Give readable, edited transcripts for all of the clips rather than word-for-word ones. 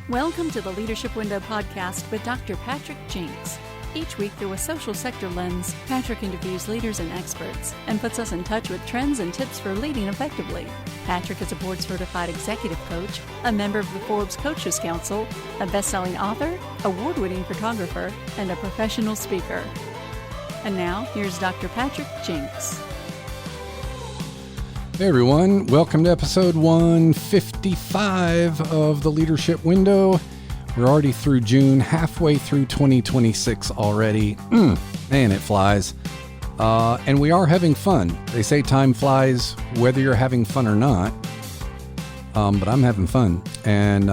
Welcome to the Leadership Window podcast with Dr. Patrick Jinks. Each week, through a social sector lens, Patrick interviews leaders and experts and puts us in touch with trends and tips for leading effectively. Patrick is a board-certified executive coach, a member of the Forbes Coaches Council, a best-selling author, award-winning photographer, and a professional speaker. And now, here's Dr. Patrick Jinks. Hey everyone, welcome to episode 155 of the Leadership Window. We're already through June, halfway through 2026 already. Man, it flies. And we are having fun. They say time flies whether you're having fun or not. But I'm having fun. And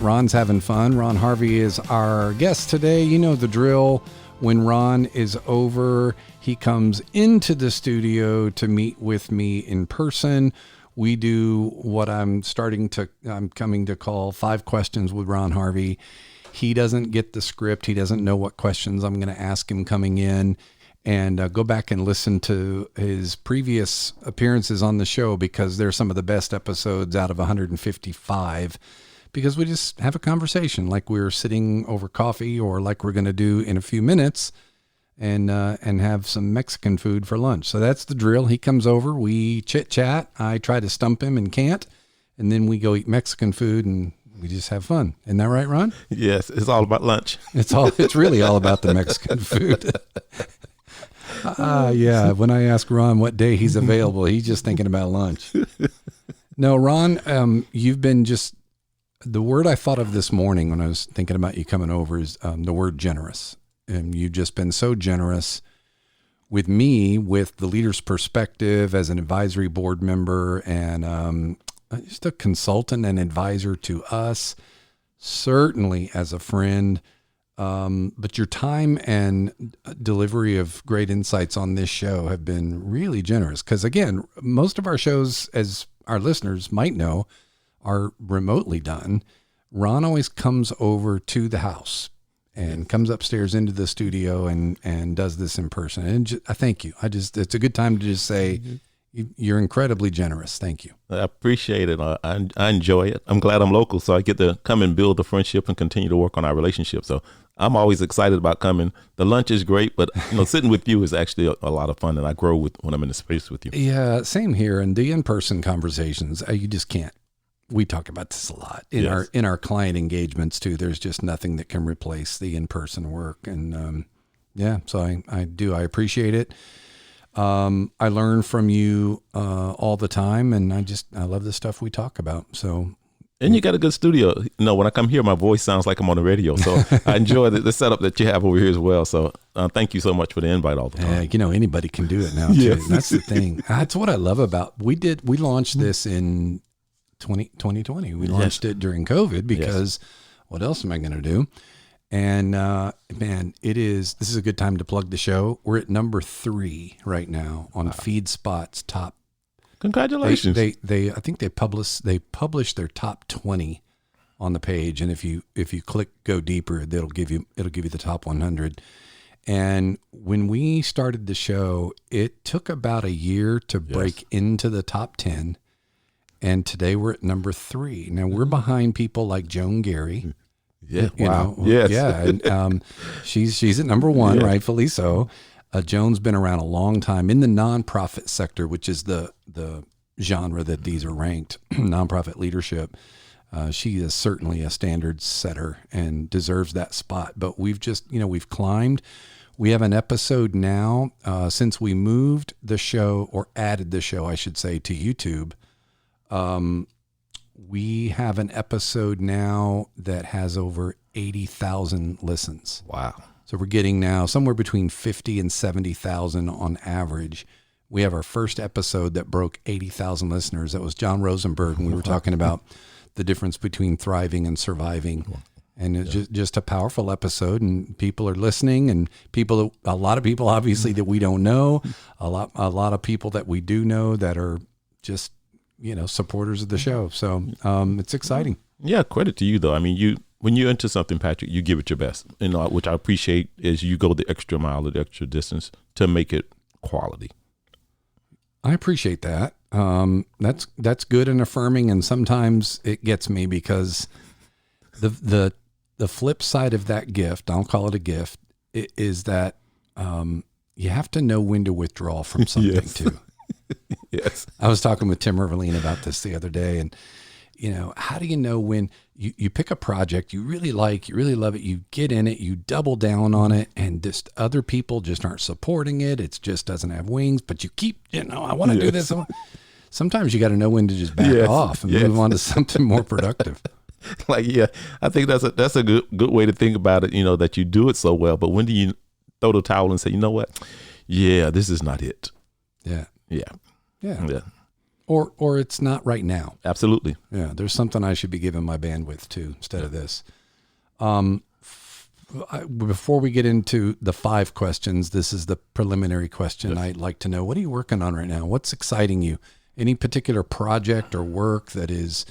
Ron's having fun. Ron Harvey is our guest today. You know the drill. When Ron is over, he comes into the studio to meet with me in person. We do what I'm coming to call 5 questions with Ron Harvey. He doesn't get the script. He doesn't know what questions I'm going to ask him coming in. And go back and listen to his previous appearances on the show because they're some of the best episodes out of 155. Because we just have a conversation like we're sitting over coffee or like we're going to do in a few minutes and have some Mexican food for lunch. So that's the drill. He comes over, we chit chat. I try to stump him and can't. And then we go eat Mexican food and we just have fun. Isn't that right, Ron? Yes, it's all about lunch. It's really all about the Mexican food. Yeah. When I ask Ron what day he's available, he's just thinking about lunch. No, Ron, you've been just, the word I thought of this morning when I was thinking about you coming over is the word generous. And you've just been so generous with me, with the leader's perspective as an advisory board member and just a consultant and advisor to us, certainly as a friend. But your time and delivery of great insights on this show have been really generous. Because again, most of our shows, as our listeners might know, are remotely done. Ron always comes over to the house and comes upstairs into the studio and does this in person. And I thank you. It's a good time to just say you're incredibly generous. Thank you. I appreciate it. I enjoy it. I'm glad I'm local, so I get to come and build a friendship and continue to work on our relationship. So I'm always excited about coming. The lunch is great, but sitting with you is actually a lot of fun, and I grow when I'm in the space with you. Yeah, same here. And the in-person conversations, you just can't. We talk about this a lot in our client engagements too. There's just nothing that can replace the in-person work. And so I appreciate it. I learn from you all the time, and I love the stuff we talk about. So, and you got a good studio. When I come here, my voice sounds like I'm on the radio. So I enjoy the setup that you have over here as well. So thank you so much for the invite all the time. Anybody can do it now too. Yes. That's the thing. That's what I love about. We launched this in 2020. We launched it during COVID because what else am I going to do? And man, this is a good time to plug the show. We're at number 3 right now on FeedSpot's top. Congratulations. I think they publish their top 20 on the page. And if you click go deeper, it'll give you the top 100. And when we started the show, it took about a year to break into the top 10. And today we're at number 3. Now we're behind people like Joan Gary. Yeah. Wow. Yes. Yeah. And she's at number 1, rightfully so. Joan's been around a long time in the nonprofit sector, which is the genre that these are ranked, nonprofit leadership. She is certainly a standard setter and deserves that spot. But we've just, we've climbed. We have an episode now since we moved the show, or added the show, I should say, to YouTube. We have an episode now that has over 80,000 listens. Wow. So we're getting now somewhere between 50 and 70,000 on average. We have our first episode that broke 80,000 listeners. That was John Rosenberg, and we were talking about the difference between thriving and surviving. And it's just a powerful episode, and people are listening, and a lot of people obviously that we don't know, a lot of people that we do know that are just, supporters of the show. So it's exciting. Yeah, credit to you though. I mean, when you're into something, Patrick, you give it your best. Which I appreciate is you go the extra mile, the extra distance to make it quality. I appreciate that. That's good and affirming, and sometimes it gets me because The flip side of that gift, I'll call it a gift, is that you have to know when to withdraw from something Yes. too. Yes. I was talking with Tim Irvine about this the other day, and how do you know when you pick a project you really like, you really love it, you get in it, you double down on it, and just other people just aren't supporting it. It just doesn't have wings, but you keep, I want to do this. Sometimes you got to know when to just back off and move on to something more productive. I think that's a good way to think about it, that you do it so well, but when do you throw the towel and say, you know what? Yeah, this is not it. Yeah. Yeah. Yeah. Yeah. Or it's not right now. Absolutely. Yeah. There's something I should be giving my bandwidth to instead of this. Before we get into the 5 questions, this is the preliminary question. Yes. I'd like to know, what are you working on right now? What's exciting you? Any particular project or work that is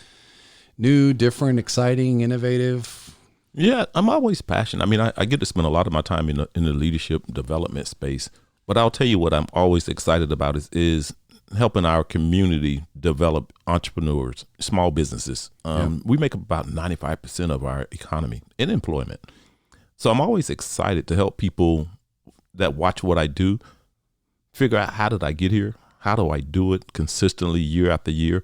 new, different, exciting, innovative? Yeah, I'm always passionate. I mean, I get to spend a lot of my time in the leadership development space, but I'll tell you what I'm always excited about is helping our community develop entrepreneurs, small businesses. We make up about 95% of our economy in employment. So I'm always excited to help people that watch what I do figure out, how did I get here? How do I do it consistently year after year?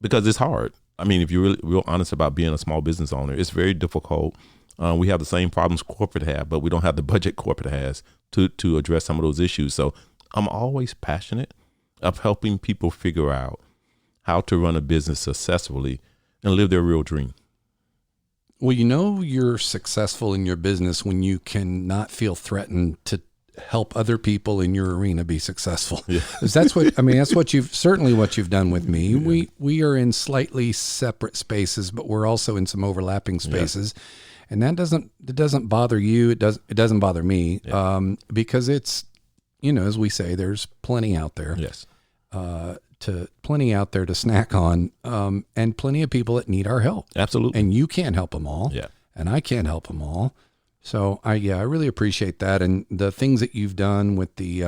Because it's hard. I mean, if you're really real honest about being a small business owner, it's very difficult. We have the same problems corporate have, but we don't have the budget corporate has to address some of those issues. So I'm always passionate of helping people figure out how to run a business successfully and live their real dream. Well, you're successful in your business when you can not feel threatened to help other people in your arena be successful. Yeah. That's what you've done with me. Yeah. We are in slightly separate spaces, but we're also in some overlapping spaces. Yeah. And that doesn't bother you. It doesn't bother me. Yeah. Because it's, as we say, there's plenty out there. Yes. Plenty out there to snack on, and plenty of people that need our help. Absolutely. And you can't help them all. Yeah. And I can't help them all. So I really appreciate that. And the things that you've done with the,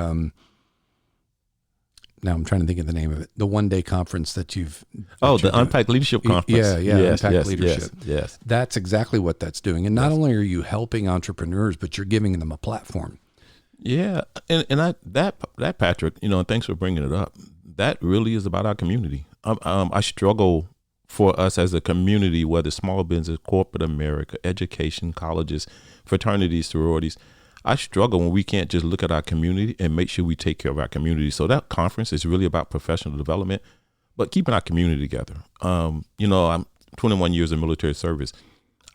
now I'm trying to think of the name of it, the one-day conference that you've. The Unpacked Leadership Conference. Yeah. Yes, Unpacked Leadership. Yes. That's exactly what that's doing. And not only are you helping entrepreneurs, but you're giving them a platform. Yeah. And that Patrick, and thanks for bringing it up. That really is about our community. I struggle for us as a community, whether small business, corporate America, education, colleges, fraternities, sororities. I struggle when we can't just look at our community and make sure we take care of our community. So that conference is really about professional development, but keeping our community together. I'm 21 years in military service.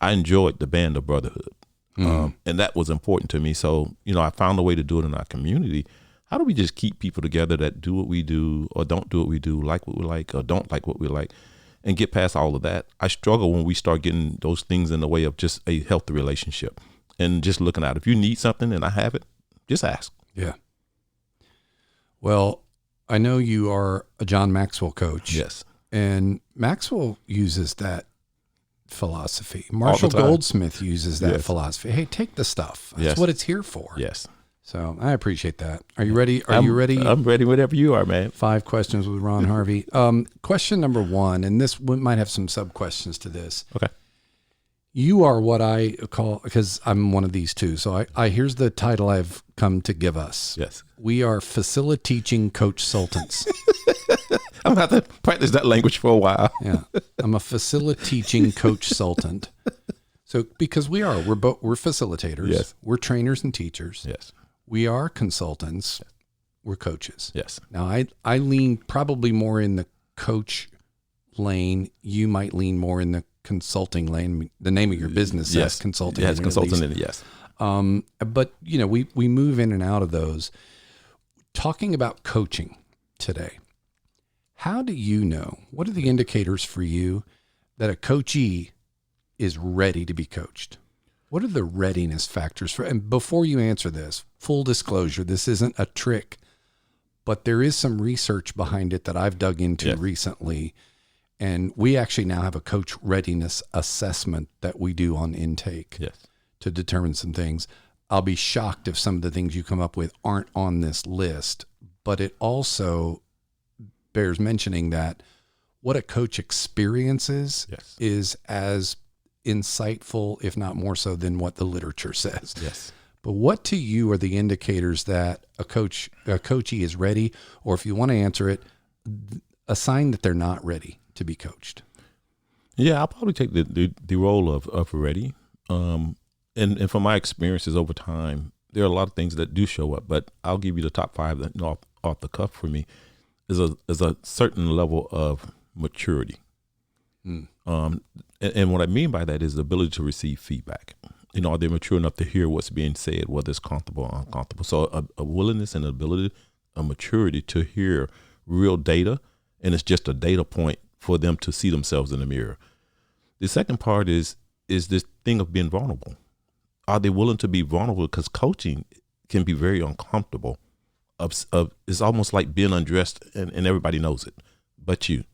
I enjoyed the band of brotherhood. And that was important to me. So, I found a way to do it in our community. How do we just keep people together that do what we do or don't do what we do, like what we like or don't like what we like, and get past all of that? I struggle when we start getting those things in the way of just a healthy relationship and just looking at it. If you need something and I have it, just ask. Yeah. Well, I know you are a John Maxwell coach. Yes. And Maxwell uses that philosophy. Marshall Goldsmith uses that philosophy. Hey, take the stuff. That's what it's here for. Yes. So I appreciate that. Are you ready? You ready? I'm ready whenever you are, man. 5 questions with Ron Harvey. Question number 1, and this might have some sub questions to this. Okay. You are what I call, because I'm one of these too. So I here's the title I've come to give us. Yes. We are facilitating coach sultants. I'm going to have to practice that language for a while. Yeah. I'm a facilitating coach sultant. So because we're facilitators. Yes. We're trainers and teachers. Yes. We are consultants. Yes. We're coaches. Yes. Now I lean probably more in the coach lane. You might lean more in the consulting lane. The name of your business says consulting. Yes, consulting. Yes. But we move in and out of those. Talking about coaching today, how do you know? What are the indicators for you that a coachee is ready to be coached? What are the readiness factors for? And before you answer this, full disclosure, this isn't a trick, but there is some research behind it that I've dug into recently. And we actually now have a coach readiness assessment that we do on intake to determine some things. I'll be shocked if some of the things you come up with aren't on this list, but it also bears mentioning that what a coach experiences is as insightful, if not more so than what the literature says. Yes. But what to you are the indicators that a coachee is ready, or if you want to answer it, a sign that they're not ready to be coached? Yeah, I'll probably take the role of ready. And from my experiences over time, there are a lot of things that do show up, but I'll give you the top 5 that off the cuff for me is a certain level of maturity. And what I mean by that is the ability to receive feedback. Are they mature enough to hear what's being said, whether it's comfortable or uncomfortable? So a willingness and ability, a maturity to hear real data, and it's just a data point for them to see themselves in the mirror. The second part is this thing of being vulnerable. Are they willing to be vulnerable? Because coaching can be very uncomfortable. It's almost like being undressed, and everybody knows it, but you.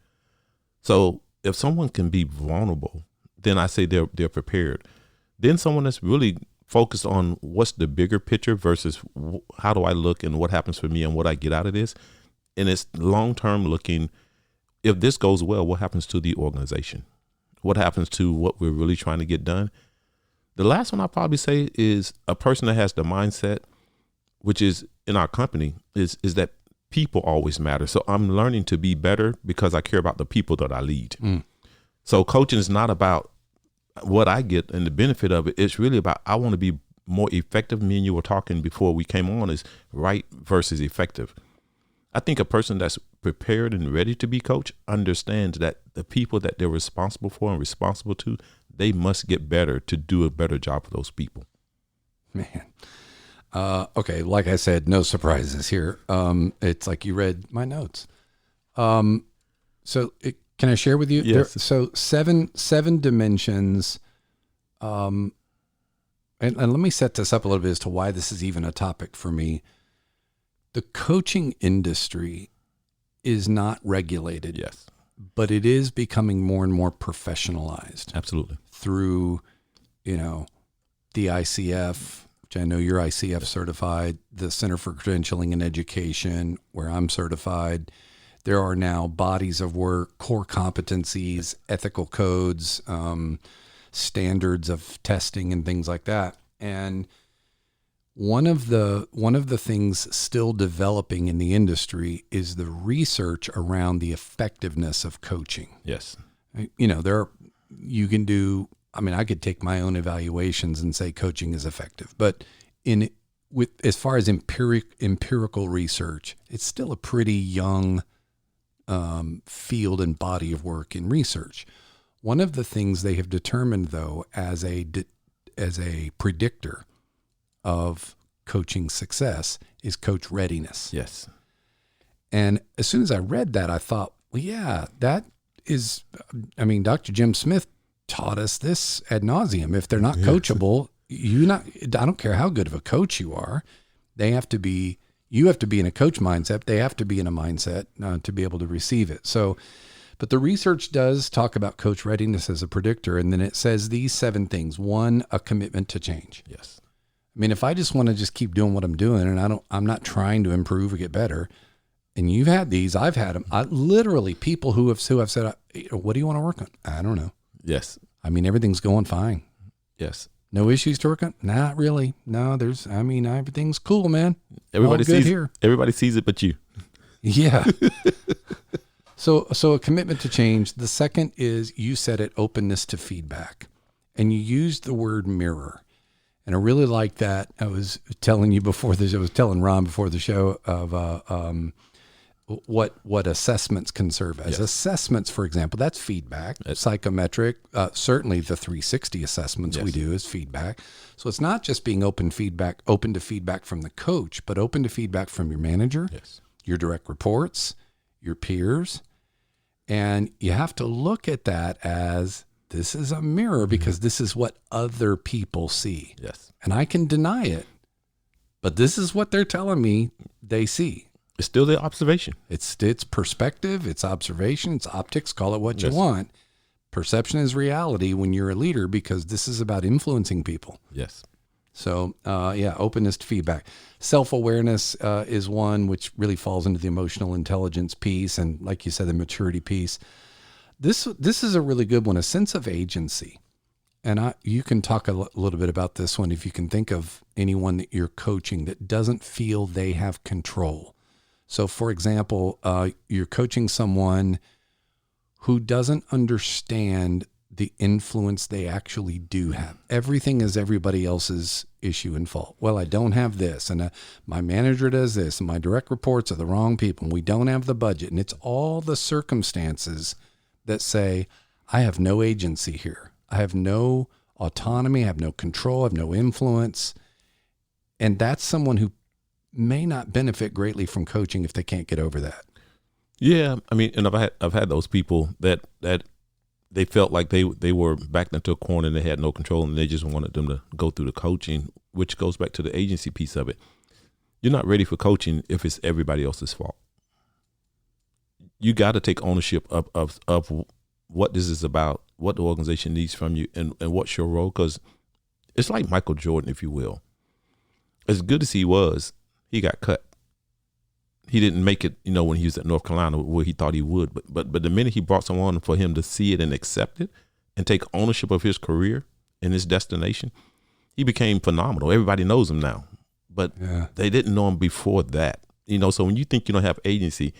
So if someone can be vulnerable, then I say they're prepared. Then someone that's really focused on what's the bigger picture versus how do I look and what happens for me and what I get out of this. And it's long-term looking. If this goes well, what happens to the organization? What happens to what we're really trying to get done? The last one I'll probably say is a person that has the mindset, which is in our company, is that people always matter. So I'm learning to be better because I care about the people that I lead. So coaching is not about what I get and the benefit of it. It's really about, I want to be more effective. Me and you were talking before we came on, is right versus effective. I think a person that's prepared and ready to be coached understands that the people that they're responsible for and responsible to, they must get better to do a better job for those people. Man. Okay. Like I said, no surprises here. It's like you read my notes. Can I share with you? Yes. So seven dimensions. And let me set this up a little bit as to why this is even a topic for me. The coaching industry is not regulated. Yes. But it is becoming more and more professionalized. Absolutely. Through, the ICF, which I know you're ICF certified, the Center for Credentialing and Education, where I'm certified. There are now bodies of work, core competencies, ethical codes, standards of testing and things like that. And one of the things still developing in the industry is the research around the effectiveness of coaching. Yes. I could take my own evaluations and say coaching is effective, but as far as empirical research, it's still a pretty young field and body of work in research. One of the things they have determined, though, as a predictor of coaching success is coach readiness. Yes. And as soon as I read that, I thought, well, yeah, that is, Dr. Jim Smith taught us this ad nauseum. If they're not coachable, I don't care how good of a coach you are, you have to be in a coach mindset. They have to be in a mindset to be able to receive it. So, but the research does talk about coach readiness as a predictor. And then it says these 7 things. 1, a commitment to change. Yes. If I just want to just keep doing what I'm doing and I'm not trying to improve or get better, and you've had these, I've had them. Literally people who have said, what do you want to work on? I don't know. Yes. Everything's going fine. Yes. No issues to work on? Not really. No, everything's cool, man. Everybody sees here. Everybody sees it, but you. Yeah. So a commitment to change. The second is, you said it, openness to feedback, and you used the word mirror. And I really like that. I was telling Ron before the show of what assessments can serve as. Yes. Assessments, for example, that's feedback. Psychometric, certainly the 360 assessments we do is feedback. So it's not just being open to feedback from the coach, but open to feedback from your manager, your direct reports, your peers. And you have to look at that as, this is a mirror because this is what other people see. Yes. And I can deny it, but this is what they're telling me they see. It's still the observation. It's perspective, it's observation, it's optics, call it what you want. Perception is reality when you're a leader, because this is about influencing people. Yes. So, openness to feedback. Self-awareness is one which really falls into the emotional intelligence piece, and like you said, the maturity piece. This is a really good one, a sense of agency. And you can talk a little bit about this one if you can think of anyone that you're coaching that doesn't feel they have control. So, for example, you're coaching someone who doesn't understand the influence they actually do have. Everything is everybody else's issue and fault. Well, I don't have this, and my manager does this, and my direct reports are the wrong people, and we don't have the budget. And it's all the circumstances that say, I have no agency here. I have no autonomy. I have no control. I have no influence. And that's someone who may not benefit greatly from coaching if they can't get over that. Yeah, I mean, and I've had those people that they felt like they were backed into a corner and they had no control, and they just wanted them to go through the coaching, which goes back to the agency piece of it. You're not ready for coaching if it's everybody else's fault. You got to take ownership of what this is about, what the organization needs from you, and what's your role. Because it's like Michael Jordan, if you will. As good as he was, he got cut. He didn't make it, when he was at North Carolina where he thought he would. But the minute he brought someone for him to see it and accept it and take ownership of his career and his destination, he became phenomenal. Everybody knows him now. But they didn't know him before that. So when you think you don't have agency,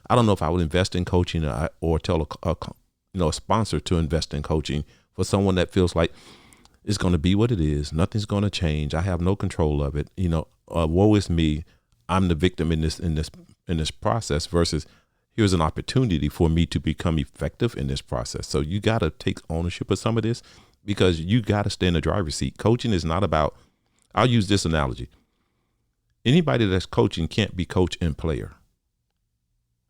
I don't know if I would invest in coaching or tell a sponsor to invest in coaching for someone that feels like it's going to be what it is. Nothing's going to change. I have no control of it. Woe is me. I'm the victim in this process versus here's an opportunity for me to become effective in this process. So you got to take ownership of some of this because you got to stay in the driver's seat. Coaching is not about, I'll use this analogy. Anybody that's coaching can't be coach and player.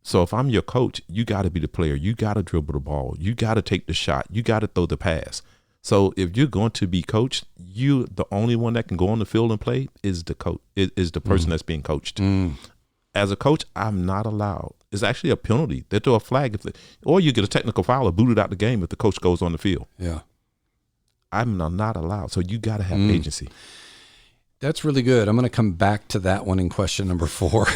So if I'm your coach, you got to be the player. You got to dribble the ball. You got to take the shot. You got to throw the pass. So if you're going to be coached, the only one that can go on the field and play is the coach, is the person that's being coached. As a coach, I'm not allowed. It's actually a penalty. They throw a flag or you get a technical foul or booted out the game if the coach goes on the field. Yeah, I'm not allowed. So you got to have agency. That's really good. I'm going to come back to that one in question number 4.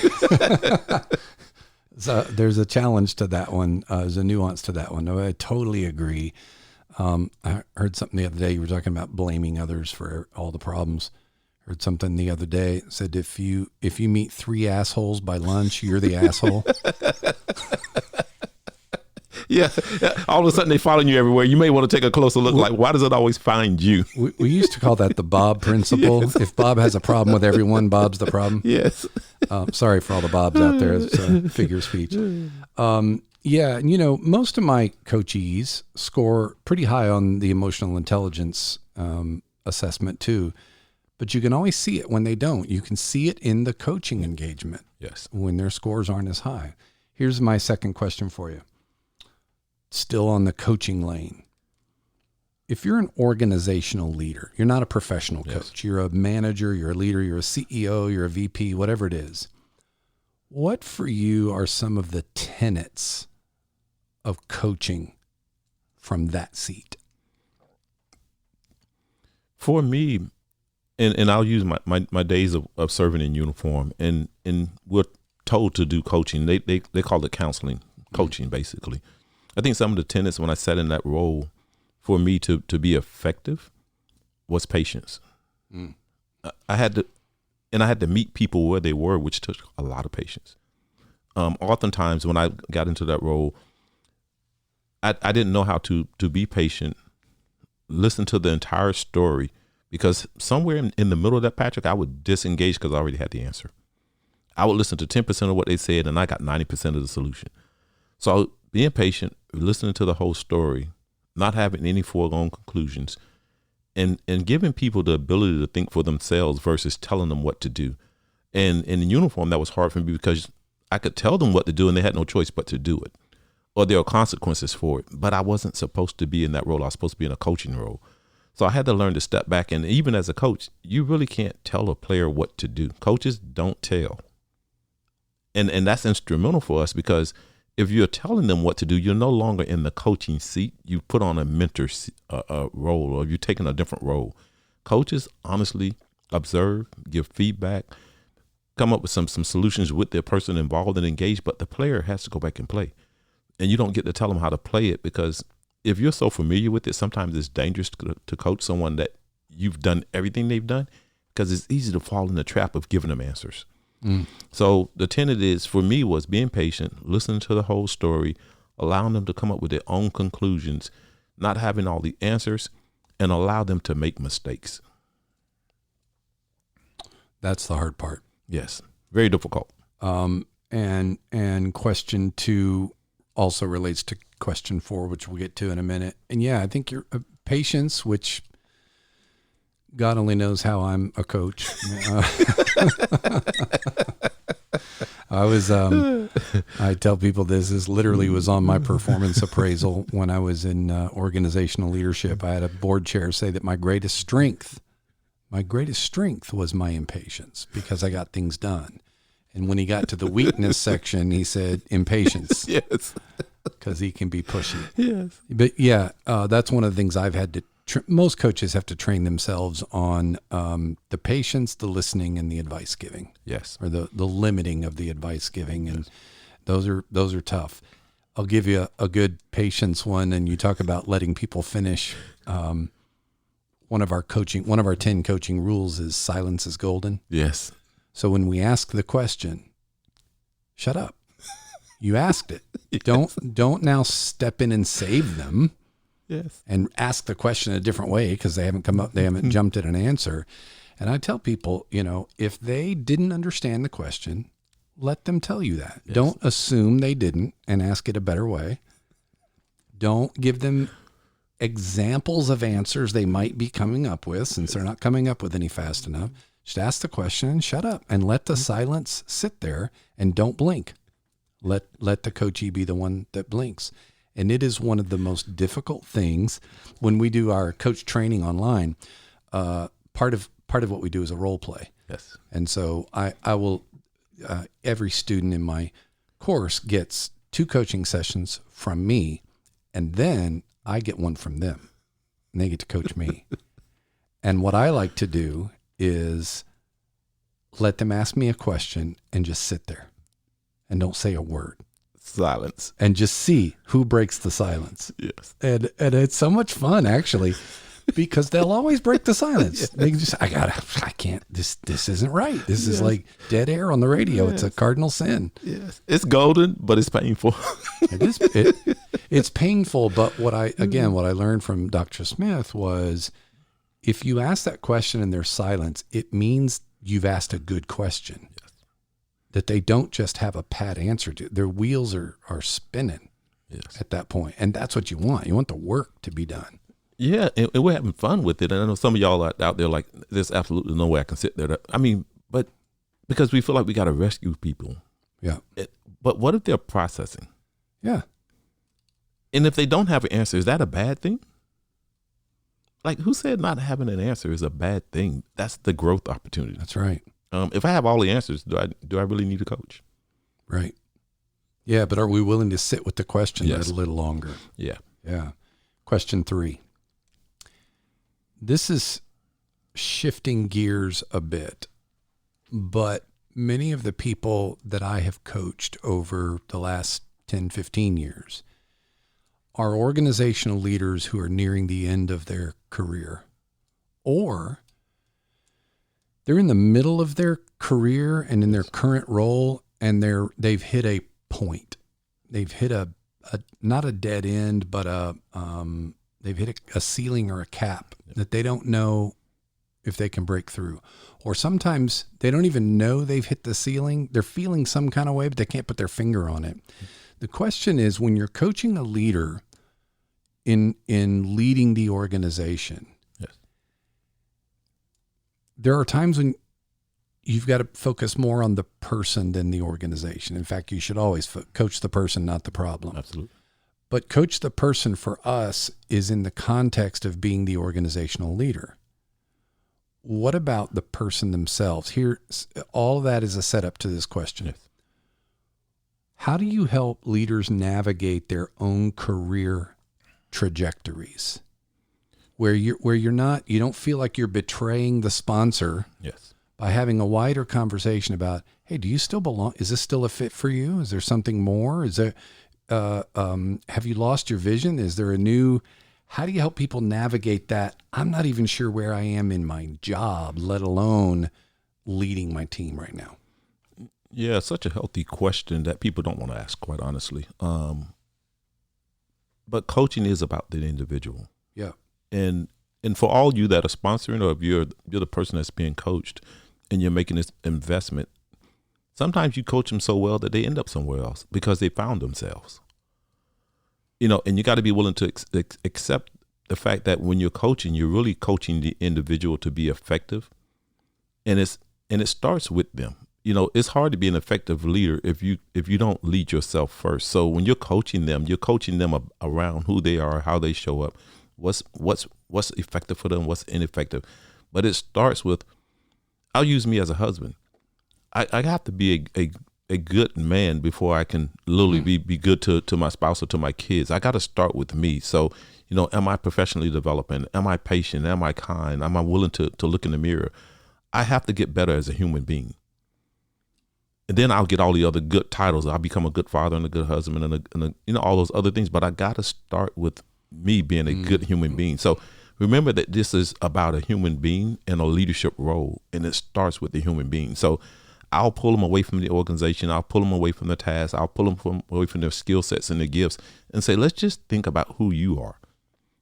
So there's a challenge to that one. There's a nuance to that one. I totally agree. I heard something the other day. You were talking about blaming others for all the problems. Heard something the other day. It said if you meet 3 assholes by lunch, you're the asshole. Yeah. All of a sudden they follow you everywhere. You may want to take a closer look. Like, why does it always find you? We used to call that the Bob principle. Yes. If Bob has a problem with everyone, Bob's the problem. Yes. Sorry for all the Bobs out there. It's a figure of speech. Yeah, most of my coachees score pretty high on the emotional intelligence assessment too, but you can always see it when they don't. You can see it in the coaching engagement. Yes. When their scores aren't as high. Here's my second question for you. Still on the coaching lane. If you're an organizational leader, you're not a professional coach. You're a manager, you're a leader, you're a CEO, you're a VP, whatever it is. What for you are some of the tenets of coaching from that seat? For me, and I'll use my days of serving in uniform, and we're told to do coaching. They call it counseling, coaching basically. I think some of the tenets when I sat in that role for me to be effective was patience. I had to meet people where they were, which took a lot of patience. Oftentimes when I got into that role, I didn't know how to be patient, listen to the entire story, because somewhere in the middle of that, Patrick, I would disengage because I already had the answer. I would listen to 10% of what they said, and I got 90% of the solution. So being patient, listening to the whole story, not having any foregone conclusions, and giving people the ability to think for themselves versus telling them what to do. And in uniform, that was hard for me because I could tell them what to do and they had no choice but to do it, or there are consequences for it. But I wasn't supposed to be in that role. I was supposed to be in a coaching role. So I had to learn to step back. And even as a coach, you really can't tell a player what to do. Coaches don't tell. And that's instrumental for us, because if you're telling them what to do, you're no longer in the coaching seat. You put on a mentor role, or you're taking a different role. Coaches honestly observe, give feedback, come up with some solutions with the person involved and engaged, but the player has to go back and play. And you don't get to tell them how to play it because if you're so familiar with it, sometimes it's dangerous to coach someone that you've done everything they've done, because it's easy to fall in the trap of giving them answers. So the tenet is, for me, was being patient, listening to the whole story, allowing them to come up with their own conclusions, not having all the answers, and allow them to make mistakes. That's the hard part. Yes. Very difficult. And question 2 also relates to question 4, which we'll get to in a minute. And yeah, I think your patience, which God only knows how I'm a coach. I tell people this literally was on my performance appraisal when I was in organizational leadership. I had a board chair say that my greatest strength was my impatience, because I got things done. And when he got to the weakness section, he said impatience. Yes. Because he can be pushy. Yes. But yeah, that's one of the things I've had to, most coaches have to train themselves on, the patience, the listening, and the advice giving. Yes. Or the limiting of the advice giving. And those are tough. I'll give you a good patience one. And you talk about letting people finish. One of our 10 coaching rules is silence is golden. Yes. So when we ask the question, shut up. You asked it. Yes. Don't now step in and save them. Yes. And ask the question a different way, because they haven't jumped at an answer. And I tell people, if they didn't understand the question, let them tell you that. Yes. Don't assume they didn't and ask it a better way. Don't give them examples of answers they might be coming up with, since they're not coming up with any fast enough. Just ask the question and shut up, and let the silence sit there, and don't blink. Let the coachee be the one that blinks. And it is one of the most difficult things when we do our coach training online. Part of what we do is a role play. Yes. And so I will, every student in my course gets 2 coaching sessions from me, and then I get one from them, and they get to coach me. And what I like to do is let them ask me a question and just sit there and don't say a word. Silence. And just see who breaks the silence. Yes. And it's so much fun, actually, because they'll always break the silence. Yes. They just, I can't, this isn't right. This is like dead air on the radio. Yes. It's a cardinal sin. Yes. It's golden, but it's painful. It's painful. But what I learned from Dr. Smith was, if you ask that question and there's silence, it means you've asked a good question. Yes. That they don't just have a pat answer to. Their wheels are spinning. Yes. At that point. And that's what you want. You want the work to be done. Yeah, and we're having fun with it. And I know some of y'all are out there like, there's absolutely no way I can sit there. But because we feel like we got to rescue people. Yeah. But what if they're processing? Yeah. And if they don't have an answer, is that a bad thing? Like, who said not having an answer is a bad thing? That's the growth opportunity. That's right. If I have all the answers, do I really need a coach? Right. Yeah, but are we willing to sit with the question a little longer? Yeah. Yeah. Question 3. This is shifting gears a bit, but many of the people that I have coached over the last 10, 15 years are organizational leaders who are nearing the end of their career, or they're in the middle of their career and in their current role, and they've hit a point. They've hit a not a dead end, but they've hit a ceiling or a cap that they don't know if they can break through. Or sometimes they don't even know they've hit the ceiling. They're feeling some kind of way, but they can't put their finger on it. The question is, when you're coaching a leader in leading the organization, there are times when you've got to focus more on the person than the organization. In fact, you should always coach the person, not the problem. Absolutely. But coach the person for us is in the context of being the organizational leader. What about the person themselves? Here, all of that is a setup to this question. Yes. How do you help leaders navigate their own career trajectories? Where you're not, you don't feel like you're betraying the sponsor. Yes. By having a wider conversation about, hey, do you still belong? Is this still a fit for you? Is there something more? have you lost your vision? Is there how do you help people navigate that? I'm not even sure where I am in my job, let alone leading my team right now. Yeah, such a healthy question that people don't want to ask, quite honestly. But coaching is about the individual. Yeah. And for all you that are sponsoring, or if you're the person that's being coached and you're making this investment, sometimes you coach them so well that they end up somewhere else because they found themselves. And you got to be willing to accept the fact that when you're coaching, you're really coaching the individual to be effective. And it starts with them. It's hard to be an effective leader if you don't lead yourself first. So when you're coaching them around who they are, how they show up, what's effective for them, what's ineffective. But it starts with, I'll use me as a husband. I have to be a good man before I can literally be good to my spouse or to my kids. I got to start with me. So, am I professionally developing? Am I patient? Am I kind? Am I willing to look in the mirror? I have to get better as a human being. And then I'll get all the other good titles. I'll become a good father and a good husband and all those other things. But I got to start with me being a good human being. So remember that this is about a human being in a leadership role, and it starts with the human being. So I'll pull them away from the organization. I'll pull them away from the task. I'll pull them away from their skill sets and their gifts and say, let's just think about who you are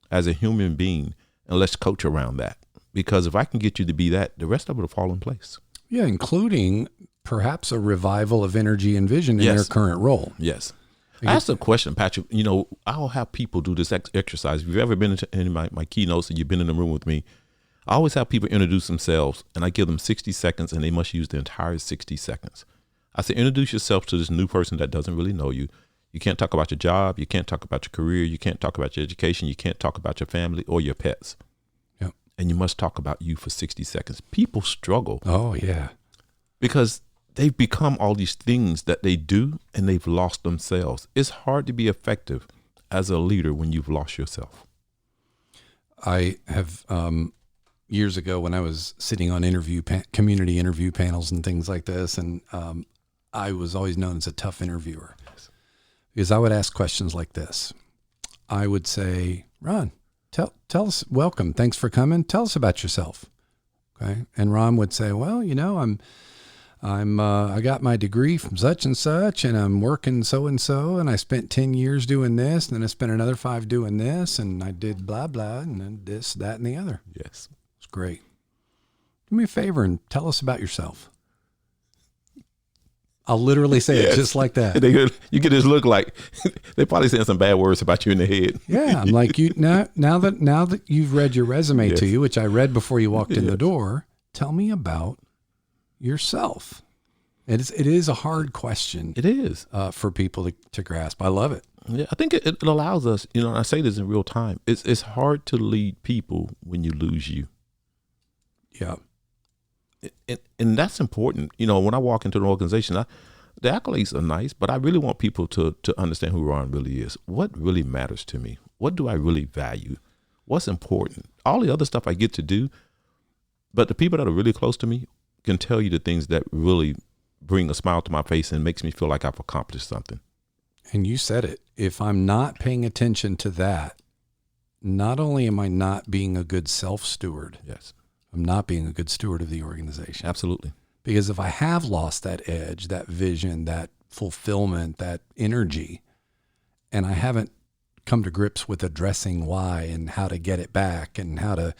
as a human being, and let's coach around that. Because if I can get you to be that, the rest of it will fall in place. Yeah, including perhaps a revival of energy and vision in their current role. Yes. I asked a question, Patrick. I'll have people do this exercise. If you've ever been to any of my keynotes and you've been in the room with me, I always have people introduce themselves, and I give them 60 seconds, and they must use the entire 60 seconds. I say, introduce yourself to this new person that doesn't really know you. You can't talk about your job. You can't talk about your career. You can't talk about your education. You can't talk about your family or your pets. Yep. And you must talk about you for 60 seconds. People struggle. Oh, yeah. Because they've become all these things that they do, and they've lost themselves. It's hard to be effective as a leader when you've lost yourself. I have, years ago when I was sitting on community interview panels and things like this, and I was always known as a tough interviewer because I would ask questions like this. I would say, Ron, tell us, welcome, thanks for coming. Tell us about yourself. Okay. And Ron would say, well, I got my degree from such and such, and I'm working so and so, and I spent 10 years doing this, and then I spent another 5 doing this, and I did blah, blah, and then this, that, and the other. Yes. It's great. Do me a favor and tell us about yourself. I'll literally say it just like that. You get this look like they're probably saying some bad words about you in the head. Yeah. I'm like, now that you've read your resume to you, which I read before you walked in the door, tell me about yourself. It is a hard question. It is for people to grasp. I love it. Yeah, I think it allows us. And I say this in real time. It's hard to lead people when you lose you. Yeah, and that's important. When I walk into an organization, the accolades are nice, but I really want people to understand who Ron really is. What really matters to me? What do I really value? What's important? All the other stuff I get to do, but the people that are really close to me can tell you the things that really bring a smile to my face and makes me feel like I've accomplished something. And you said it. If I'm not paying attention to that, not only am I not being a good self-steward, yes, I'm not being a good steward of the organization. Absolutely. Because if I have lost that edge, that vision, that fulfillment, that energy, and I haven't come to grips with addressing why and how to get it back and how to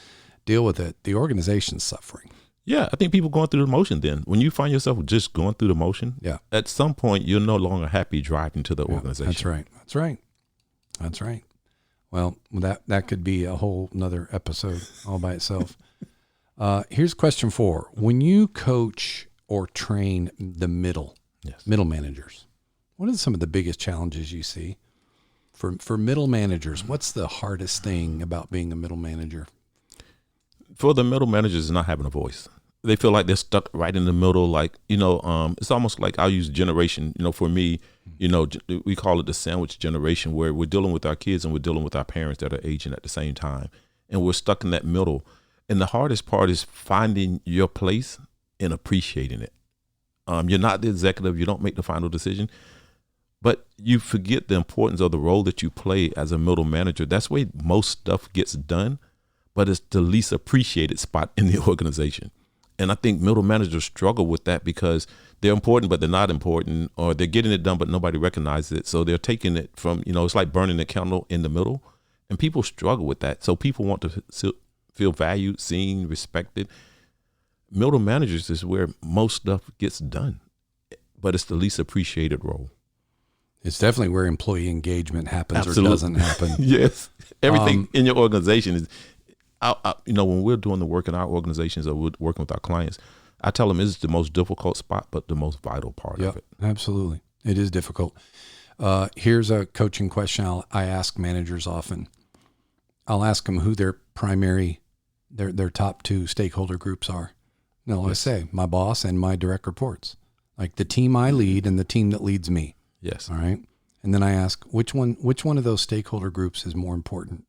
deal with it, the organization's suffering. Yeah, I think people going through the motion then. When you find yourself just going through the motion, at some point you're no longer happy driving to the organization. That's right. Well, that could be a whole nother episode all by itself. Here's question 4. When you coach or train the middle managers, what are some of the biggest challenges you see for middle managers? What's the hardest thing about being a middle manager? For the middle managers is not having a voice. They feel like they're stuck right in the middle. Like, it's almost like I'll use generation, for me, we call it the sandwich generation, where we're dealing with our kids and we're dealing with our parents that are aging at the same time. And we're stuck in that middle. And the hardest part is finding your place and appreciating it. You're not the executive. You don't make the final decision. But you forget the importance of the role that you play as a middle manager. That's where most stuff gets done, but it's the least appreciated spot in the organization. And I think middle managers struggle with that because they're important, but they're not important, or they're getting it done, but nobody recognizes it. So they're taking it from, it's like burning the candle in the middle, and people struggle with that. So people want to feel valued, seen, respected. Middle managers is where most stuff gets done, but it's the least appreciated role. It's definitely where employee engagement happens Absolutely. or doesn't happen. Yes. Everything in your organization is, when we're doing the work in our organizations or we're working with our clients, I tell them it's the most difficult spot, but the most vital part of it. Absolutely. It is difficult. Here's a coaching question I ask managers often. I'll ask them who their primary, their top two stakeholder groups are. No, I say my boss and my direct reports, like the team I lead and the team that leads me. Yes. All right. And then I ask which one of those stakeholder groups is more important?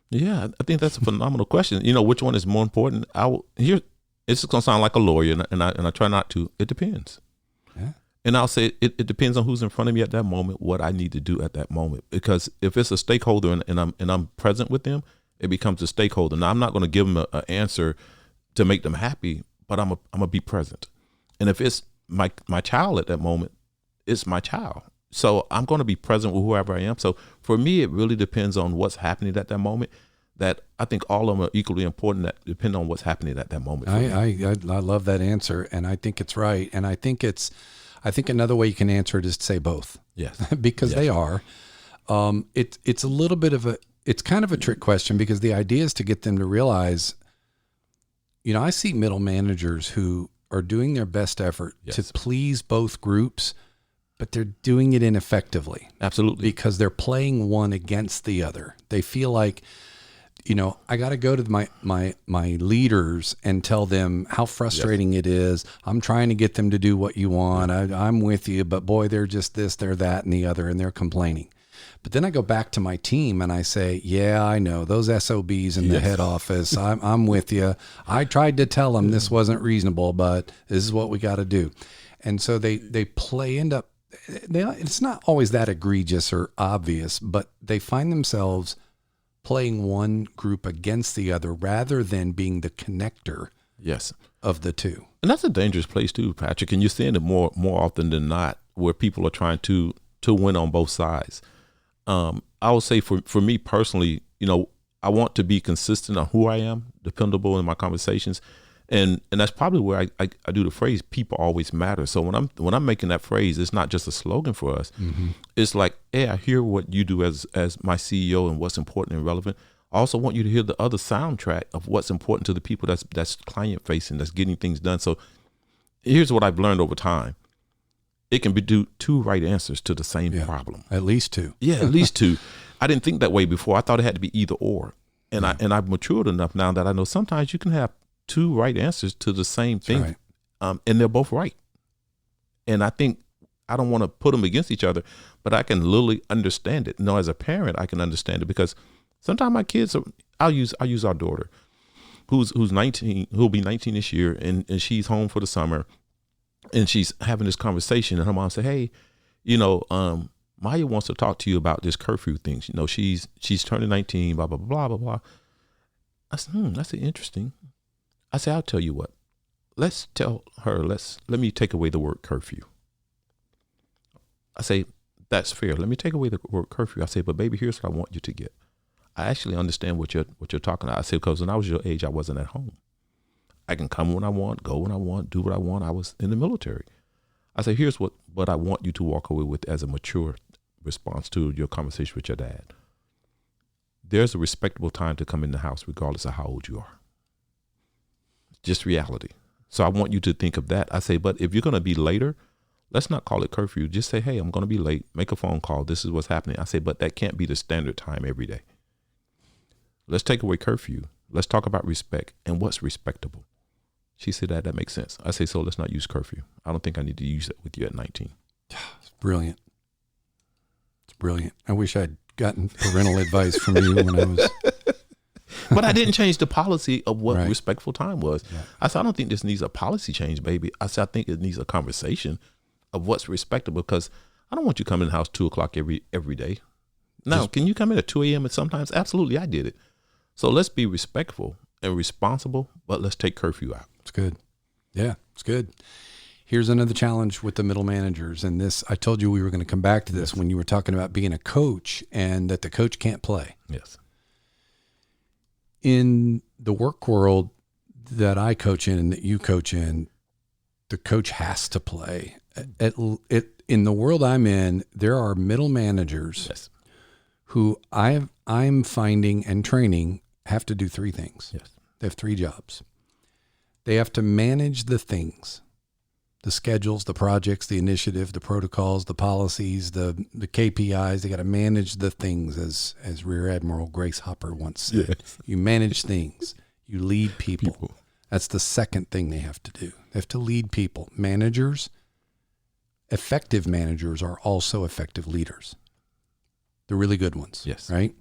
Yeah, I think that's a phenomenal question. Which one is more important? It's going to sound like a lawyer, and I try not to. It depends. Yeah. And I'll say it depends on who's in front of me at that moment, what I need to do at that moment. Because if it's a stakeholder and I'm present with them, it becomes a stakeholder. Now I'm not going to give them an answer to make them happy, but I'm gonna be present. And if it's my child at that moment, it's my child. So I'm going to be present with whoever I am. So for me, it really depends on what's happening at that moment. That I think all of them are equally important. That depend on what's happening at that moment. I love that answer, and I think it's right. And I think another way you can answer it is to say both. Yes, because they are. It's a little bit of it's kind of a trick question, because the idea is to get them to realize. I see middle managers who are doing their best effort to please both groups, but they're doing it ineffectively. Absolutely. Because they're playing one against the other. They feel like, I got to go to my leaders and tell them how frustrating it is. I'm trying to get them to do what you want. I'm with you, but boy, they're just this, they're that, and the other, and they're complaining. But then I go back to my team and I say, yeah, I know those SOBs in the head office. I'm with you. I tried to tell them this wasn't reasonable, but this is what we got to do. And so they end up, it's not always that egregious or obvious, but they find themselves playing one group against the other rather than being the connector of the two. And that's a dangerous place too, Patrick. And you're seeing it more often than not, where people are trying to win on both sides. I would say for me personally, I want to be consistent on who I am, dependable in my conversations. And that's probably where I do the phrase, people always matter. So when I'm making that phrase, it's not just a slogan for us. Mm-hmm. It's like, hey, I hear what you do as my CEO and what's important and relevant. I also want you to hear the other soundtrack of what's important to the people that's client facing, that's getting things done. So here's what I've learned over time. It can be two right answers to the same problem. At least two. Yeah, at least two. I didn't think that way before. I thought it had to be either or. And I've matured enough now that I know sometimes you can have two right answers to the same thing. Right. And they're both right. And I think I don't want to put them against each other, but I can literally understand it. As a parent, I can understand it, because sometimes my kids I'll use our daughter who's 19, who'll be 19 this year, and she's home for the summer. And she's having this conversation, and her mom said, hey, Maya wants to talk to you about this curfew thing. She's turning 19, blah, blah, blah, blah, blah. I said, that's interesting. I said, I'll tell you what. Let's tell her, let me take away the word curfew. I say, that's fair. Let me take away the word curfew. I say, but baby, here's what I want you to get. I actually understand what you're talking about. I said, because when I was your age, I wasn't at home. I can come when I want, go when I want, do what I want. I was in the military. I say, here's what I want you to walk away with as a mature response to your conversation with your dad. There's a respectable time to come in the house, regardless of how old you are. Just reality. So I want you to think of that. I say, but if you're going to be later, let's not call it curfew. Just say, hey, I'm going to be late. Make a phone call. This is what's happening. I say, but that can't be the standard time every day. Let's take away curfew. Let's talk about respect and what's respectable. She said that makes sense. I say, so let's not use curfew. I don't think I need to use it with you at 19. It's brilliant. It's brilliant. I wish I'd gotten parental advice from you when I was. But I didn't change the policy of what respectful time was. Yeah. I said, I don't think this needs a policy change, baby. I said, I think it needs a conversation of what's respectable, because I don't want you coming in the house 2:00 every day. Now, can you come in at 2 a.m. and sometimes? Absolutely, I did it. So let's be respectful and responsible, but let's take curfew out. It's good. Yeah, it's good. Here's another challenge with the middle managers. And this, I told you we were going to come back to this when you were talking about being a coach and that the coach can't play. Yes. In the work world that I coach in and that you coach in, the coach has to play. In the world I'm in, there are middle managers Yes. who I'm finding and training have to do three things. Yes. They have three jobs. They have to manage the things, the schedules, the projects, the initiative, the protocols, the policies, the KPIs. They got to manage the things, as Rear Admiral Grace Hopper once said. Yes. You manage things. You lead people. That's the second thing they have to do. They have to lead people. Effective managers are also effective leaders. The really good ones. Yes. Right?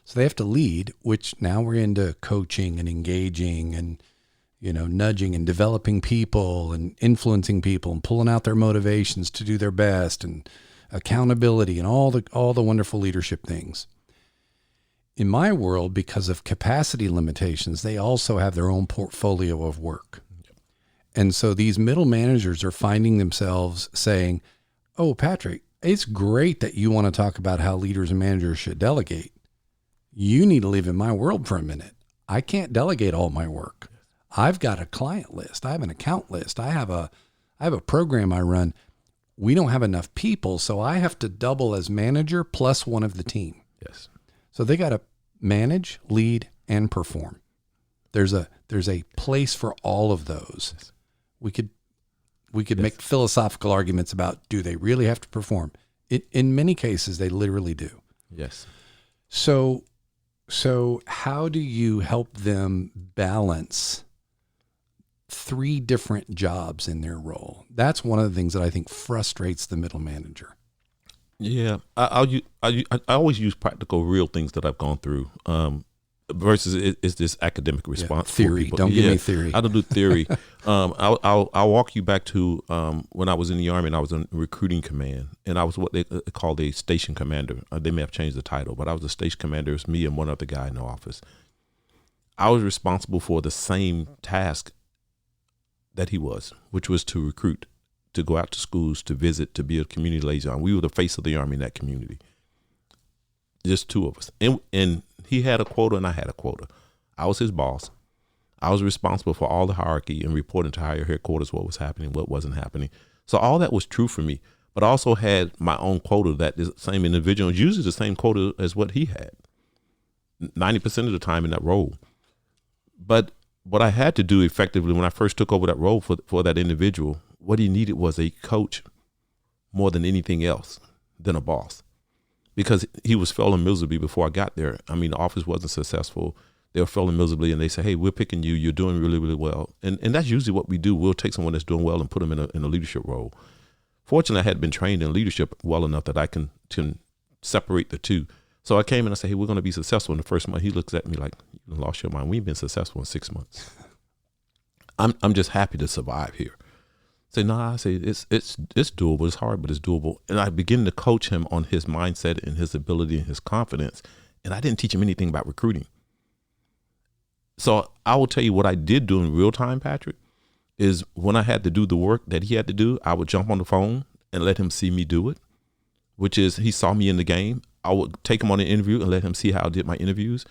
So they have to lead, which now we're into coaching and engaging and, nudging and developing people and influencing people and pulling out their motivations to do their best and accountability and all the wonderful leadership things. In my world, because of capacity limitations, they also have their own portfolio of work. And so these middle managers are finding themselves saying, oh, Patrick, it's great that you want to talk about how leaders and managers should delegate. You need to live in my world for a minute. I can't delegate all my work. I've got a client list. I have an account list. I have a program I run. We don't have enough people, so I have to double as manager plus one of the team. Yes. So they got to manage, lead, and perform. There's a place for all of those. Yes. We could make philosophical arguments about, do they really have to perform? In many cases, they literally do. Yes. So how do you help them balance three different jobs in their role? That's one of the things that I think frustrates the middle manager. Yeah, I always use practical, real things that I've gone through. Versus it's this academic response. Theory. Don't give me theory. I don't do theory. I'll walk you back to when I was in the Army and I was in recruiting command, and I was what they called a station commander. They may have changed the title, but I was a station commander. It was me and one other guy in the office. I was responsible for the same task that he was, which was to recruit, to go out to schools, to visit, to be a community liaison. We were the face of the Army in that community. Just two of us. And he had a quota and I had a quota. I was his boss. I was responsible for all the hierarchy and reporting to higher headquarters what was happening, what wasn't happening. So all that was true for me, but I also had my own quota that the same individual, usually the same quota as what he had, 90% of the time in that role. But what I had to do effectively when I first took over that role for that individual, what he needed was a coach more than anything else than a boss. Because he was failing miserably before I got there. I mean, the office wasn't successful. They were failing miserably, and they say, hey, we're picking you. You're doing really, really well. And that's usually what we do. We'll take someone that's doing well and put them in a leadership role. Fortunately, I had been trained in leadership well enough that I can separate the two. So I came and I said, hey, we're going to be successful in the first month. He looks at me like, you lost your mind. We've been successful in 6 months. I'm just happy to survive here. Say, I say it's doable. It's hard, but it's doable. And I begin to coach him on his mindset and his ability and his confidence. And I didn't teach him anything about recruiting. So I will tell you what I did do in real time, Patrick, is when I had to do the work that he had to do, I would jump on the phone and let him see me do it, which is he saw me in the game. I would take him on an interview and let him see how I did my interviews.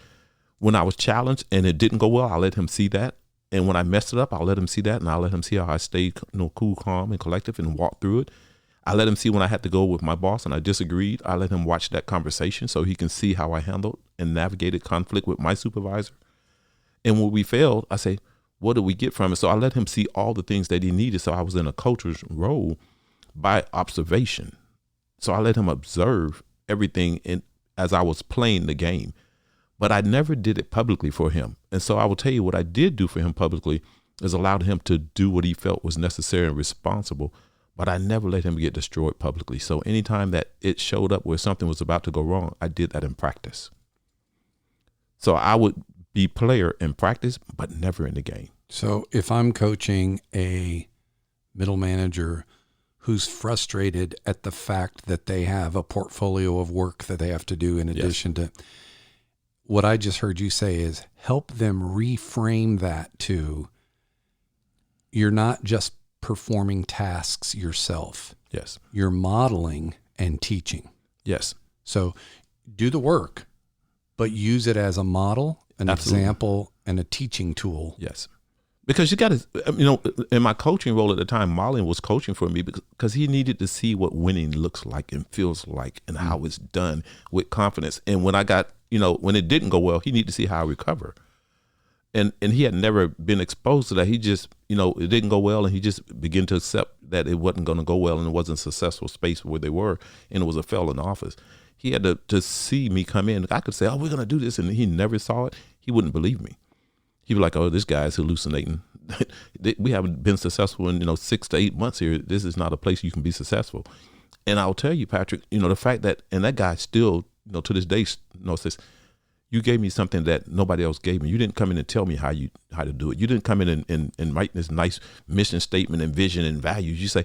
When I was challenged and it didn't go well, I let him see that. And when I messed it up, I'll let him see that, and I'll let him see how I stayed cool, calm, and collective and walk through it. I let him see when I had to go with my boss and I disagreed. I let him watch that conversation so he can see how I handled and navigated conflict with my supervisor. And when we failed, I say, what did we get from it? So I let him see all the things that he needed. So I was in a coach's role by observation. So I let him observe everything as I was playing the game. But I never did it publicly for him. And so I will tell you what I did do for him publicly is allowed him to do what he felt was necessary and responsible, but I never let him get destroyed publicly. So anytime that it showed up where something was about to go wrong, I did that in practice. So I would be player in practice, but never in the game. So if I'm coaching a middle manager who's frustrated at the fact that they have a portfolio of work that they have to do in addition to what I just heard you say is help them reframe that to you're not just performing tasks yourself. Yes. You're modeling and teaching. Yes. So do the work, but use it as a model, an example, and a teaching tool. Yes. Because you got to, in my coaching role at the time, Marlon was coaching for me because he needed to see what winning looks like and feels like and how it's done with confidence. And when I got, when it didn't go well, he needed to see how I recover. And he had never been exposed to that. He just, it didn't go well, and he just began to accept that it wasn't going to go well and it wasn't a successful space where they were, and it was a fail in the office. He had to see me come in. I could say, oh, we're going to do this, and he never saw it. He wouldn't believe me. He'd be like, oh, this guy's hallucinating. We haven't been successful in, 6 to 8 months here. This is not a place you can be successful. And I'll tell you, Patrick, the fact that, and that guy still, to this day, says, you gave me something that nobody else gave me. You didn't come in and tell me how to do it. You didn't come in and write this nice mission statement and vision and values. You say,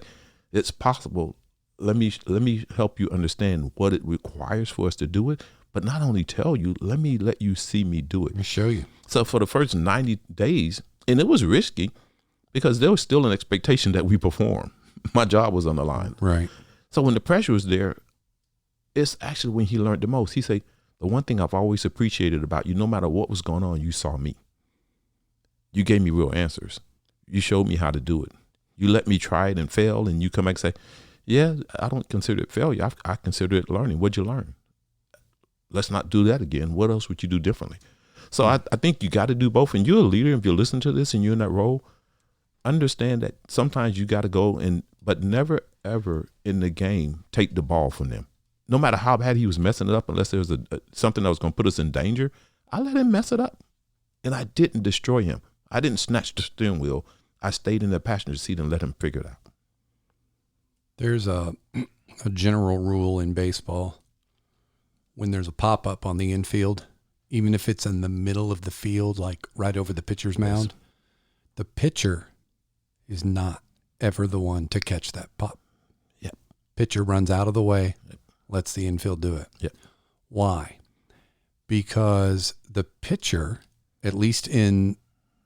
it's possible. Let me help you understand what it requires for us to do it. But not only tell you, let you see me do it. Let me show you. So for the first 90 days, and it was risky because there was still an expectation that we perform. My job was on the line. Right. So when the pressure was there, it's actually when he learned the most. He said, the one thing I've always appreciated about you, no matter what was going on, you saw me. You gave me real answers. You showed me how to do it. You let me try it and fail, and you come back and say, yeah, I don't consider it failure. I consider it learning. What'd you learn? Let's not do that again. What else would you do differently? So I think you got to do both. And you're a leader. If you're listening to this and you're in that role, understand that sometimes you got to go but never, ever in the game, take the ball from them. No matter how bad he was messing it up, unless there was something that was going to put us in danger, I let him mess it up. And I didn't destroy him. I didn't snatch the steering wheel. I stayed in the passenger seat and let him figure it out. There's a general rule in baseball. When there's a pop-up on the infield, even if it's in the middle of the field, like right over the pitcher's mound, the pitcher is not ever the one to catch that pop. Yep. Pitcher runs out of the way, lets the infield do it. Yep. Why? Because the pitcher, at least in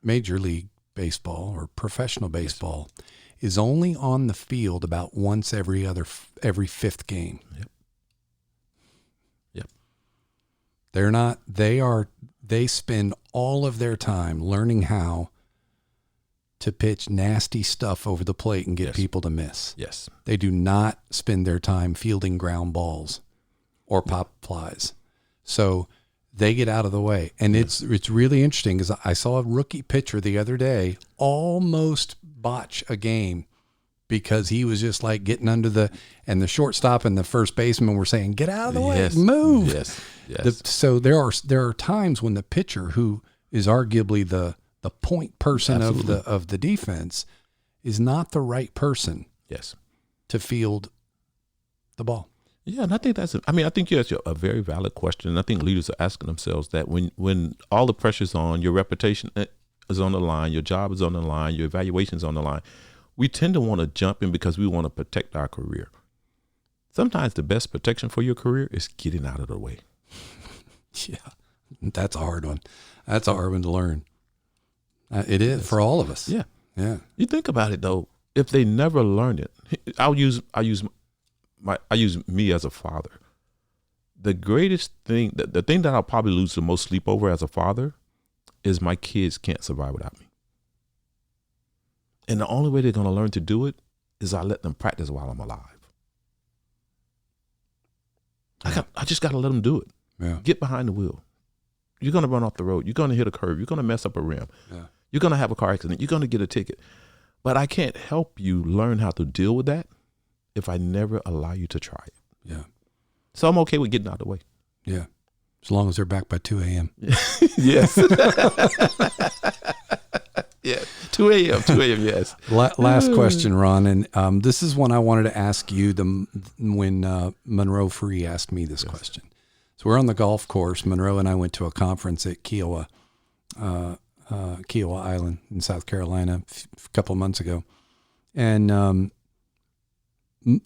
Major League Baseball or professional baseball, is only on the field about once every fifth game. Yep. They spend all of their time learning how to pitch nasty stuff over the plate and get people to miss. Yes. They do not spend their time fielding ground balls or pop flies. So they get out of the way. And it's really interesting because I saw a rookie pitcher the other day almost botch a game because he was just like getting under and the shortstop and the first baseman were saying, get out of the way, move. Yes. So there are times when the pitcher, who is arguably the point person of the defense, is not the right person. Yes. To field the ball. Yeah, and I think I think you asked a very valid question, and I think leaders are asking themselves that when all the pressure's on, your reputation is on the line, your job is on the line, your evaluation's on the line, we tend to want to jump in because we want to protect our career. Sometimes the best protection for your career is getting out of the way. Yeah, that's a hard one. That's a hard one to learn. It is for all of us. Yeah. Yeah. You think about it though. If they never learned it, I use me as a father. The greatest thing, the thing that I'll probably lose the most sleep over as a father, is my kids can't survive without me. And the only way they're going to learn to do it is I let them practice while I'm alive. I just got to let them do it. Yeah. Get behind the wheel. You're going to run off the road. You're going to hit a curve. You're going to mess up a rim. Yeah. You're going to have a car accident. You're going to get a ticket. But I can't help you learn how to deal with that if I never allow you to try it. Yeah. So I'm okay with getting out of the way. Yeah. As long as they're back by 2 a.m. Yes. Yeah. 2 a.m. Yes. Last question, Ron. And this is one I wanted to ask you when Monroe Free asked me this question. So we're on the golf course. Monroe and I went to a conference at Kiowa Island in South Carolina a couple of months ago. And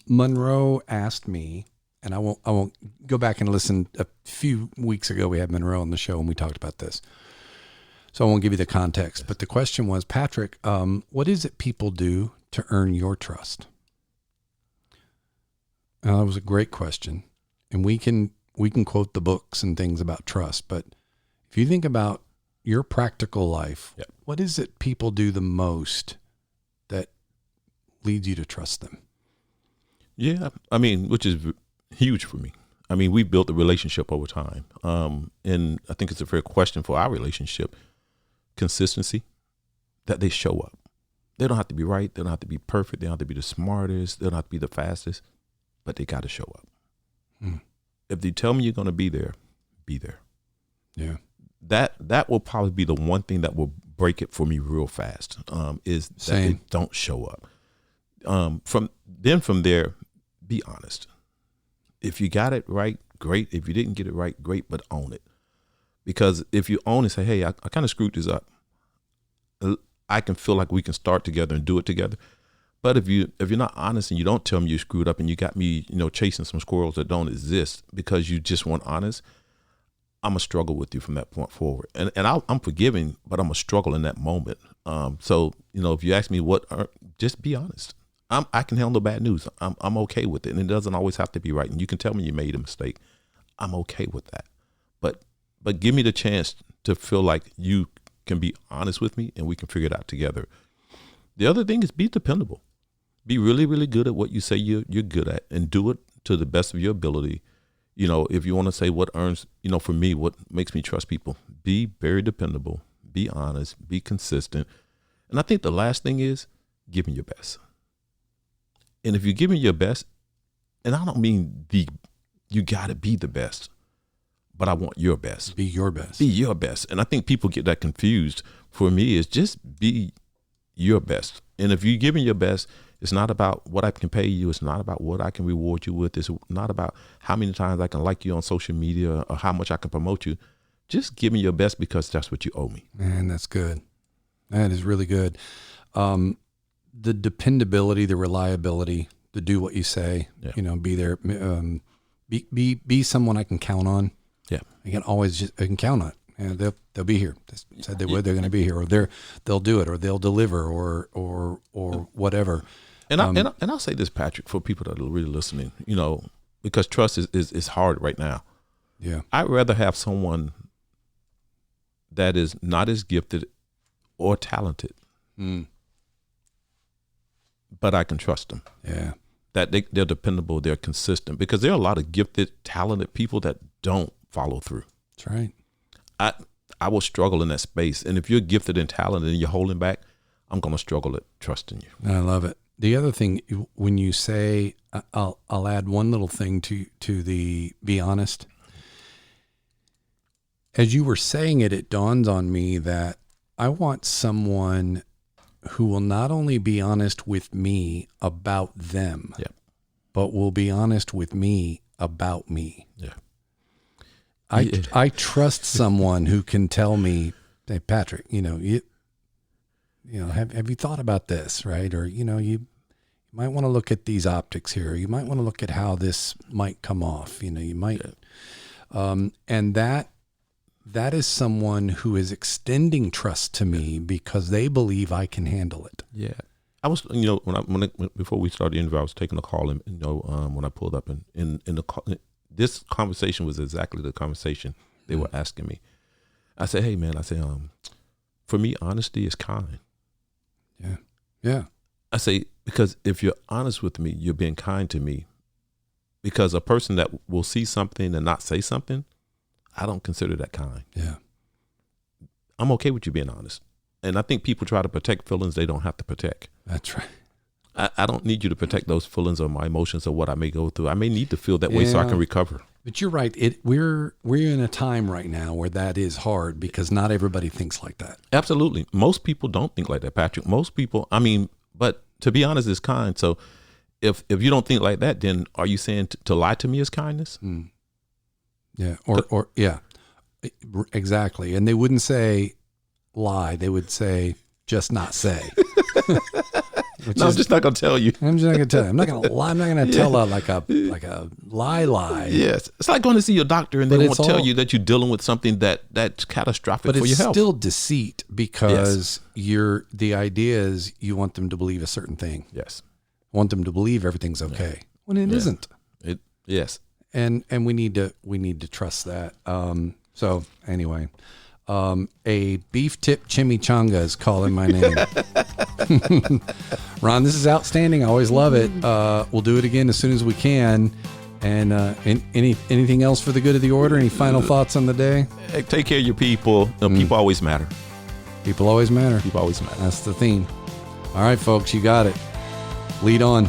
Monroe asked me, and I won't go back and listen. A few weeks ago, we had Monroe on the show and we talked about this. So I won't give you the context, but the question was, Patrick, what is it people do to earn your trust? That was a great question. And we can quote the books and things about trust, but if you think about your practical life, Yep. What is it people do the most that leads you to trust them? Yeah, I mean, which is huge for me. I mean, we built a relationship over time. And I think it's a fair question for our relationship. Consistency, that they show up. They don't have to be right. They don't have to be perfect. They don't have to be the smartest. They don't have to be the fastest, but they got to show up. If they tell me you're going to be there, be there. Yeah. That will probably be the one thing that will break it for me real fast, is that Same. they don't show up. From there, be honest. If you got it right, great. If you didn't get it right, great, but own it. Because if you own it, say, hey, I kind of screwed this up. I can feel like we can start together and do it together. But if you're not honest and you don't tell me you screwed up and you got me, chasing some squirrels that don't exist because you just weren't honest, I'm gonna struggle with you from that point forward. And I'm forgiving, but I'm gonna struggle in that moment. So if you ask me just be honest. I can handle bad news. I'm okay with it, and it doesn't always have to be right. And you can tell me you made a mistake. I'm okay with that. But give me the chance to feel like you can be honest with me and we can figure it out together. The other thing is be dependable. Be really, really good at what you say you're good at, and do it to the best of your ability. If you want to say what earns, for me, what makes me trust people, be very dependable, be honest, be consistent. And I think the last thing is give me your best. And if you give me your best, and I don't mean you got to be the best, but I want your best. Be your best. Be your best. And I think people get that confused. For me, is just be your best. And if you give me your best, it's not about what I can pay you. It's not about what I can reward you with. It's not about how many times I can like you on social media or how much I can promote you. Just give me your best because that's what you owe me. Man, that's good. That is really good. The dependability, the reliability, to do what you say, be there, be someone I can count on. Yeah. I can count on it. And they'll be here. They said they would. They're going to be here, or they'll do it, or they'll deliver, or whatever. And I'll say this, Patrick, for people that are really listening, because trust is hard right now. Yeah. I'd rather have someone that is not as gifted or talented, but I can trust them. Yeah. That they're dependable, they're consistent, because there are a lot of gifted, talented people that don't follow through. That's right. I will struggle in that space. And if you're gifted and talented and you're holding back, I'm going to struggle at trusting you. I love it. The other thing, when you say, I'll add one little thing to the be honest. As you were saying it, it dawned on me that I want someone who will not only be honest with me about them, but will be honest with me about me. Yeah. I trust someone who can tell me, hey, Patrick, have you thought about this, right? Or, you might want to look at these optics here. You might want to look at how this might come off. You might, and that is someone who is extending trust to me because they believe I can handle it. Yeah. I was, before we started the interview, I was taking a call, and when I pulled up in the call, this conversation was exactly the conversation they were asking me. I said, hey man, for me, honesty is kind. Yeah. Yeah. I say, because if you're honest with me, you're being kind to me. Because a person that will see something and not say something, I don't consider that kind. Yeah. I'm okay with you being honest. And I think people try to protect feelings they don't have to protect. That's right. I don't need you to protect those feelings or my emotions or what I may go through. I may need to feel that way so I can recover. But you're right. We're in a time right now where that is hard because not everybody thinks like that. Absolutely. Most people don't think like that, Patrick. Most people, but to be honest, it's kind. So if you don't think like that, then are you saying to lie to me is kindness? Yeah. Or yeah, exactly. And they wouldn't say lie. They would say just not say. No, I'm just not going to tell you. I'm just not going to tell you. I'm not going to lie. I'm not going to tell like a lie. Yes. It's like going to see your doctor and they But won't tell you that you're dealing with something that's catastrophic but for your it's health. still deceit because the idea is you want them to believe a certain thing. Yes. Want them to believe everything's okay when it isn't. Yes. And we need to trust that. So anyway, a beef tip chimichanga is calling my name. Ron, this is outstanding. I always love it. We'll do it again as soon as we can. And anything else for the good of the order? Any final thoughts on the day? Hey, take care of your people. People always matter. People always matter. People always matter. That's the theme. All right, folks, you got it. Lead on.